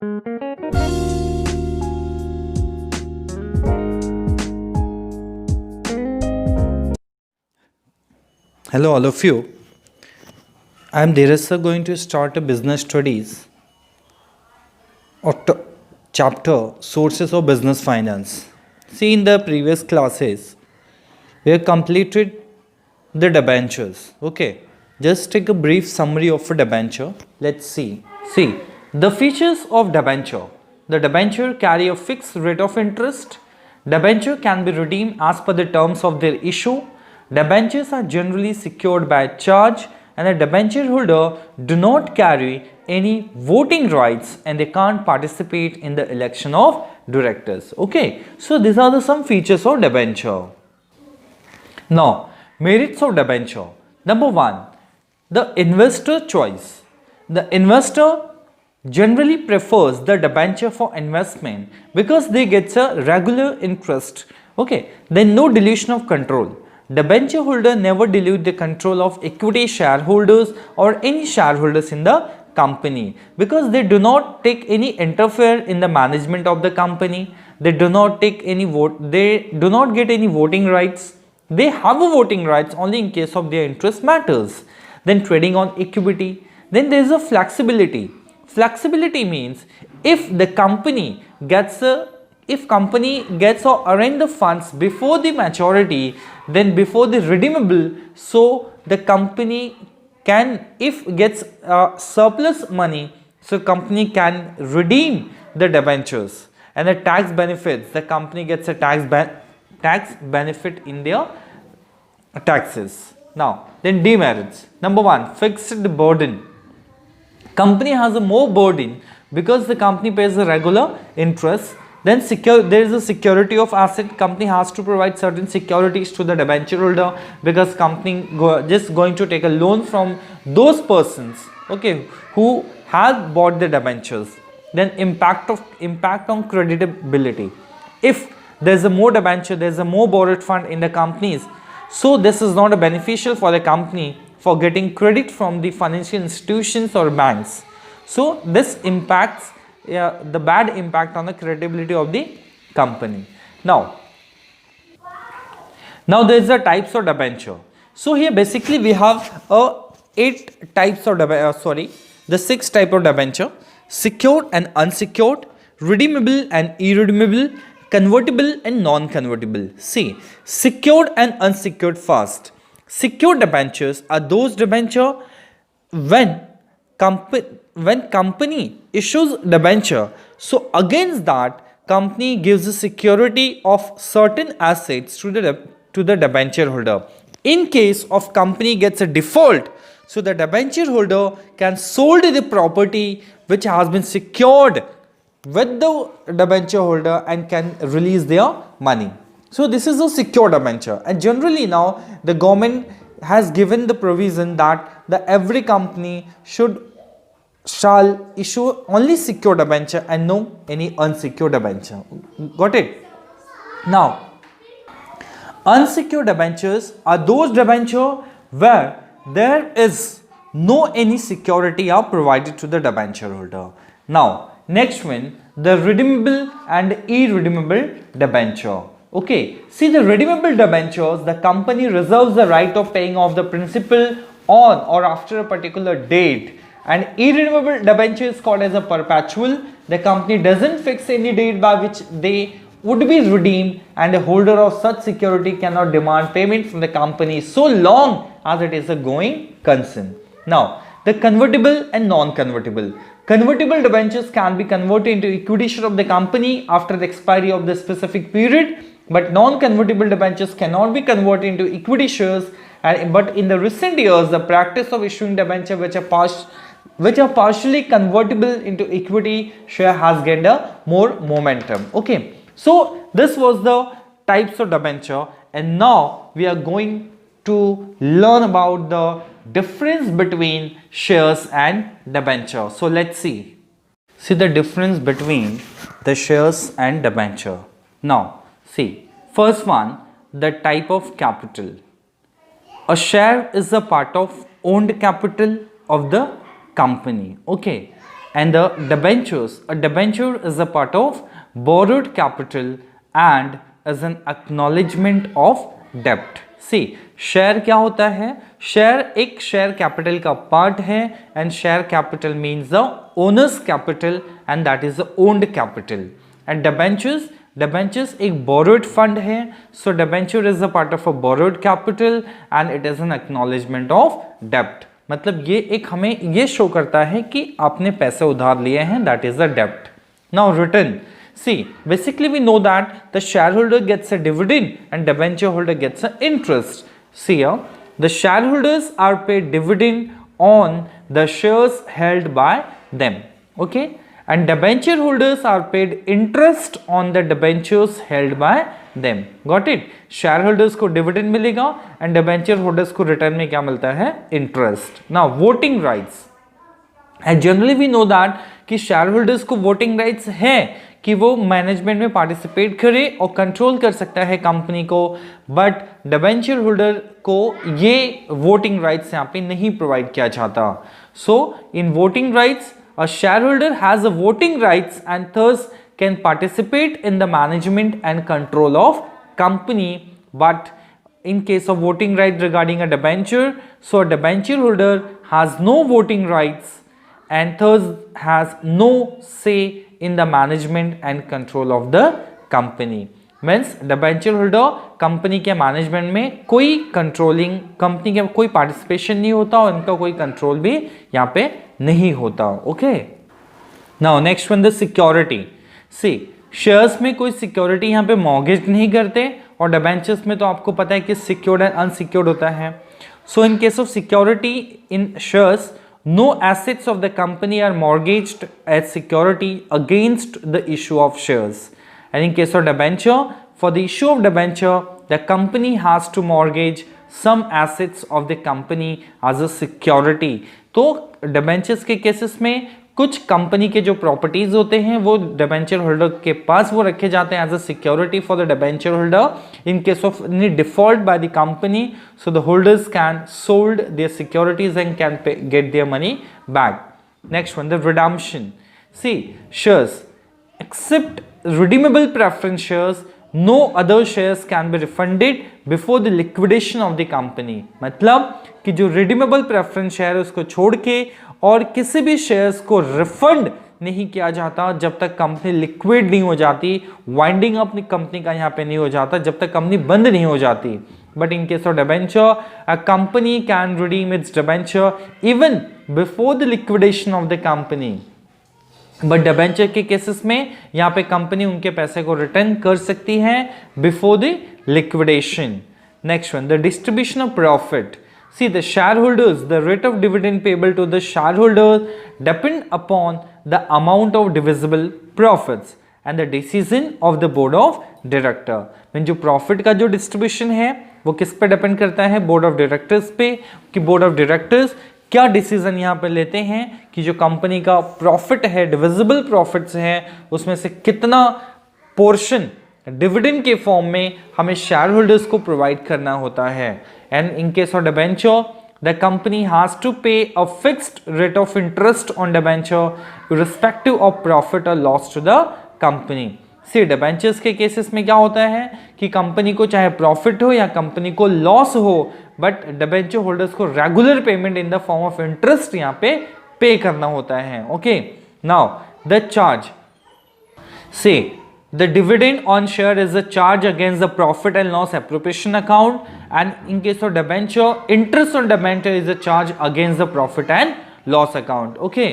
Hello all of you. I am Dheeraj sir, going to start a business studies of chapter sources of business finance. See, in the previous classes we have completed the debentures. Okay, just take a brief summary of a debenture. Let's see. See, the features of debenture. The debenture carry a fixed rate of interest. Debenture can be redeemed as per the terms of their issue. Debentures are generally secured by a charge, and a debenture holder do not carry any voting rights and they can't participate in the election of directors. Okay, so these are the some features of debenture. Now, merits of debenture. Number one, the investor choice. The investor generally prefers the debenture for investment because they get a regular interest. Okay, then no dilution of control. Debenture holder never dilute the control of equity shareholders or any shareholders in the company because they do not take any interfere in the management of the company. They do not take any vote. They do not get any voting rights. They have a voting rights only in case of their interest matters. Then trading on equity. Then there is a flexibility. Flexibility means if the company gets or arrange the funds before the maturity, then before the redeemable, so the company can, if gets surplus money, so company can redeem the debentures. And the tax benefits, the company gets a tax benefit in their taxes. Now then demerits. Number one, fixed burden. Company has a more burden because the company pays a regular interest. Then there is a security of asset. Company has to provide certain securities to the debenture holder because company just going to take a loan from those persons, okay, who have bought the debentures. Then impact on creditability. If there is a more debenture, there is a more borrowed fund in the companies, so this is not a beneficial for the company for getting credit from the financial institutions or banks. So this impacts the bad impact on the credibility of the company. Now there is the types of debenture. So here basically we have the 6 type of debenture: secured and unsecured, redeemable and irredeemable, convertible and non-convertible. See, secured and unsecured first. Secured debentures are those debenture when company issues debenture, so against that company gives a security of certain assets to the debenture holder. In case of company gets a default, so the debenture holder can sold the property which has been secured with the debenture holder and can release their money. So this is a secure debenture, and generally now the government has given the provision that every company shall issue only secure debenture and no any unsecured debenture. Got it? Now, unsecured debentures are those debenture where there is no any security are provided to the debenture holder. Now, next one, the redeemable and irredeemable debenture. Okay, see, the redeemable debentures, the company reserves the right of paying off the principal on or after a particular date, and irredeemable debenture is called as a perpetual. The company doesn't fix any date by which they would be redeemed, and the holder of such security cannot demand payment from the company so long as it is a going concern. Now, the convertible and non-convertible. Convertible debentures can be converted into equity share of the company after the expiry of the specific period, but non-convertible debentures cannot be converted into equity shares. But in the recent years, the practice of issuing debentures which are partially convertible into equity share has gained a more momentum. Okay, so this was the types of debenture, and now we are going to learn about the difference between shares and debenture. So let's see the difference between the shares and debenture. Now see, first one, the type of capital. A share is a part of owned capital of the company. Okay, And the debentures, a debenture is a part of borrowed capital and is an acknowledgement of debt. See, share क्या होता है? Share एक share capital का part है and share capital means the owners capital and that is the owned capital. And debentures एक borrowed fund है. सो debenture is a part of a borrowed capital and it is an acknowledgement of डेब्ट. मतलब ये एक हमें ये show करता है कि आपने पैसे उधार लिए हैं, दैट इज द डेब्ट. Now return. See, basically we know that the shareholder gets a dividend and debenture holder gets an interest. See here, the shareholders are paid dividend on the shares held by them. Okay, and debenture holders are paid interest on the debentures held by them. Got it? Shareholders को dividend मिलेगा and debenture holders को return में क्या मिलता है? Interest. Now voting rights. And generally we know that कि share holders को voting rights है कि वो मैनेजमेंट में पार्टिसिपेट करे और कंट्रोल कर सकता है कंपनी को, बट डिबेंचर होल्डर को ये वोटिंग राइट्स यहाँ पे नहीं प्रोवाइड किया जाता. So in voting rights a shareholder has a voting rights and thus can participate in the management and control of company. But in case of voting right regarding a debenture, so a debenture holder has no voting rights and thus has no say in the management and control of the company. Means debenture holder company के management में कोई controlling, company के कोई participation नहीं होता और इनका कोई कंट्रोल भी यहाँ पे नहीं होता. Okay, now next one the security. See, shares में कोई सिक्योरिटी यहाँ पे मॉर्गेज नहीं करते और डिबेंचर्स में तो आपको पता है कि सिक्योर्ड एंड अनसिक्योर्ड होता है. So in case of security in shares, no assets of the company are mortgaged as security against the issue of shares. And in case of debenture, for the issue of debenture, the company has to mortgage some assets of the company as a security. तो debentures के cases में कुछ company के जो properties होते हैं वो debenture holder के पास वो रखे जाते हैं as a security for the debenture holder in case of any default by the company. So the holders can sold their securities and can get their money back. Next one the redemption. See, shares except redeemable preference shares, no other shares can be refunded before the liquidation of the company. मतलब कि जो redeemable preference share है उसको छोड़ के और किसी भी शेयर्स को रिफंड नहीं किया जाता जब तक कंपनी लिक्विड नहीं हो जाती, वाइंडिंग अप कंपनी का यहाँ पे नहीं हो जाता, जब तक कंपनी बंद नहीं हो जाती. But in case of debenture, a company can redeem it's debenture even before the liquidation of the company. But debenture के केसेस में यहाँ पे कंपनी उनके पैसे को रिटर्न कर सकती है before the liquidation. Next one the distribution of profit. See, the shareholders, the rate of dividend payable to the shareholders depend upon the amount of divisible profits and the decision of the board of director. Mean जो profit का जो distribution है वो किस पे depend करता है? Board of directors पे, कि बोर्ड ऑफ डायरेक्टर्स क्या डिसीजन यहाँ पे लेते हैं कि जो कंपनी का प्रॉफिट है, डिविजिबल प्रॉफिट्स हैं, उसमें से कितना पोर्शन डिविडेंड के फॉर्म में हमें शेयर होल्डर्स को प्रोवाइड करना होता है. And in case of debenture, the company has to pay a fixed rate of interest on debenture respective of profit और loss to the company. See, debentures के cases में क्या होता है कि कंपनी को चाहे प्रॉफिट हो या कंपनी को लॉस हो, बट डिबेंचर होल्डर्स को regular payment in the form of interest यहाँ पे करना होता है. Okay, now the charge. See, the dividend on share is a charge against the profit and loss appropriation account, and in case of debenture, interest on debenture is a charge against the profit and loss account. Okay,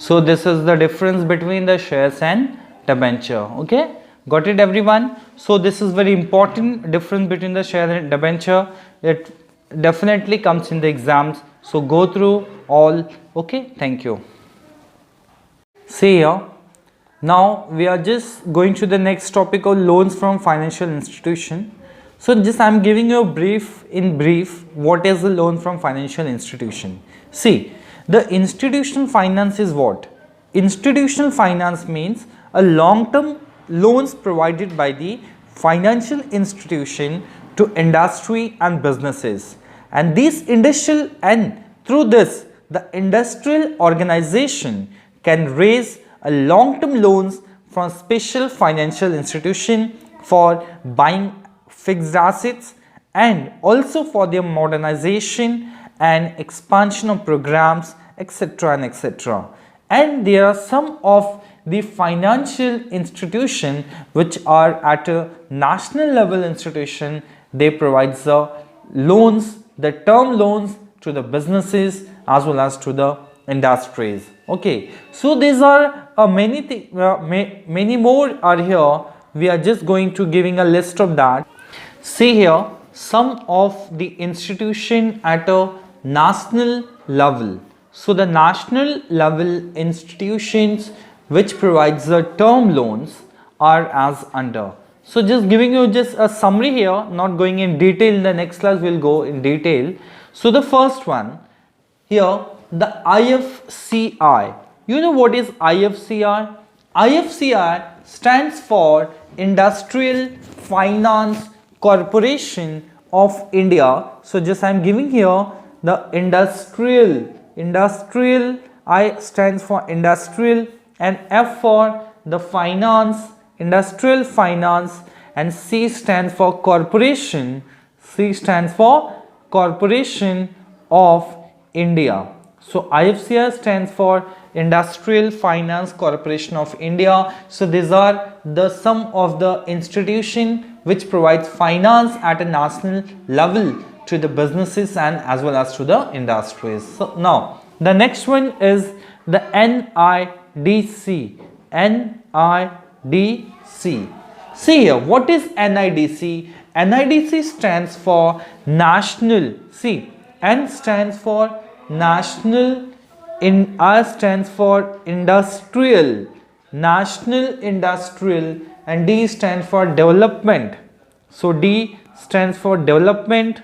so this is the difference between the shares and debenture. Okay, got it everyone? So this is very important difference between the share and debenture. It definitely comes in the exams, so go through all. Okay, thank you. See here, now we are just going to the next topic of loans from financial institution. So just I am giving you a brief what is the loan from financial institution. See, the institutional finance is what? Institutional finance means a long-term loans provided by the financial institution to industry and businesses, and these industrial and through this the industrial organization can raise a long-term loans from special financial institution for buying fixed assets and also for their modernization and expansion of programs, etc. and etc. And there are some of the financial institution which are at a national level institution. They provide the loans, the term loans to the businesses as well as to the industries. Okay, so these are many more are here. We are just going to giving a list of that. See here some of the institution at a national level. So the national level institutions which provides the term loans are as under. So just giving you just a summary here, not going in detail. In the next class we'll go in detail. So the first one here, the IFCI. You know what is IFCI? IFCI stands for Industrial Finance Corporation of India. So just I am giving here the industrial, I stands for industrial, and F for the finance, industrial finance, and C stands for corporation. C stands for Corporation of India. So IFCI stands for Industrial Finance Corporation of India. So these are the some of the institution which provides finance at a national level to the businesses and as well as to the industries. So now the next one is the NIDC. NIDC. See here, what is NIDC? NIDC stands for National. See, N stands for National, in R stands for Industrial, National Industrial, and D stands for Development. So D stands for Development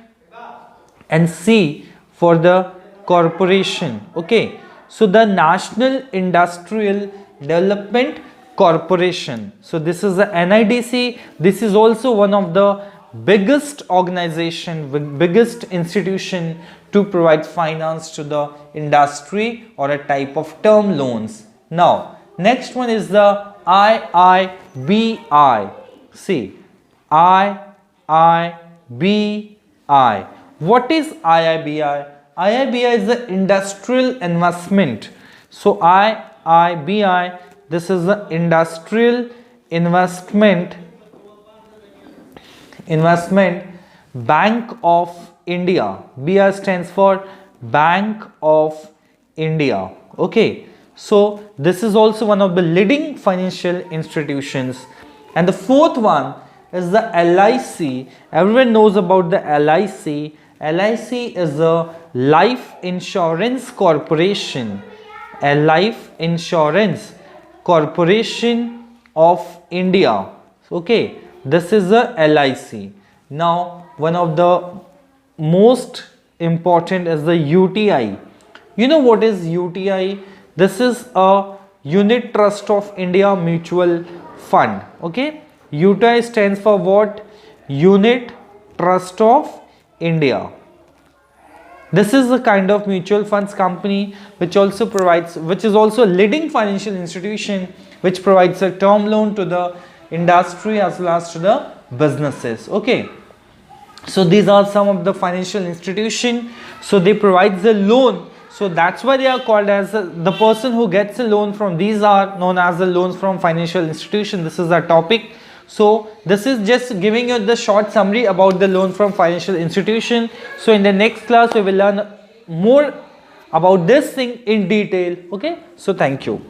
and C for the Corporation. Okay, so the National Industrial Development Corporation. So this is the NIDC. This is also one of the biggest organization, biggest institution to provide finance to the industry or a type of term loans. Now next one is the IIBI. See, IIBI. What is IIBI? IIBI is the industrial investment. So IIBI, this is the industrial investment Bank of India. BI stands for Bank of India. Okay, so this is also one of the leading financial institutions. And the fourth one is the LIC. Everyone knows about the LIC. LIC is a Life Insurance Corporation. A Life Insurance Corporation of India. Okay, this is a LIC. Now one of the most important is the UTI. You know what is UTI? This is a Unit Trust of India Mutual Fund. Okay, UTI stands for what? Unit Trust of India. This is the kind of mutual funds company which also provides, which is also a leading financial institution which provides a term loan to the industry as well as to the businesses. Okay, so these are some of the financial institution. So they provide the loan. So that's why they are called as the person who gets a loan from these are known as the loans from financial institution. This is our topic. So this is just giving you the short summary about the loan from financial institution. So in the next class we will learn more about this thing in detail. Okay, so thank you.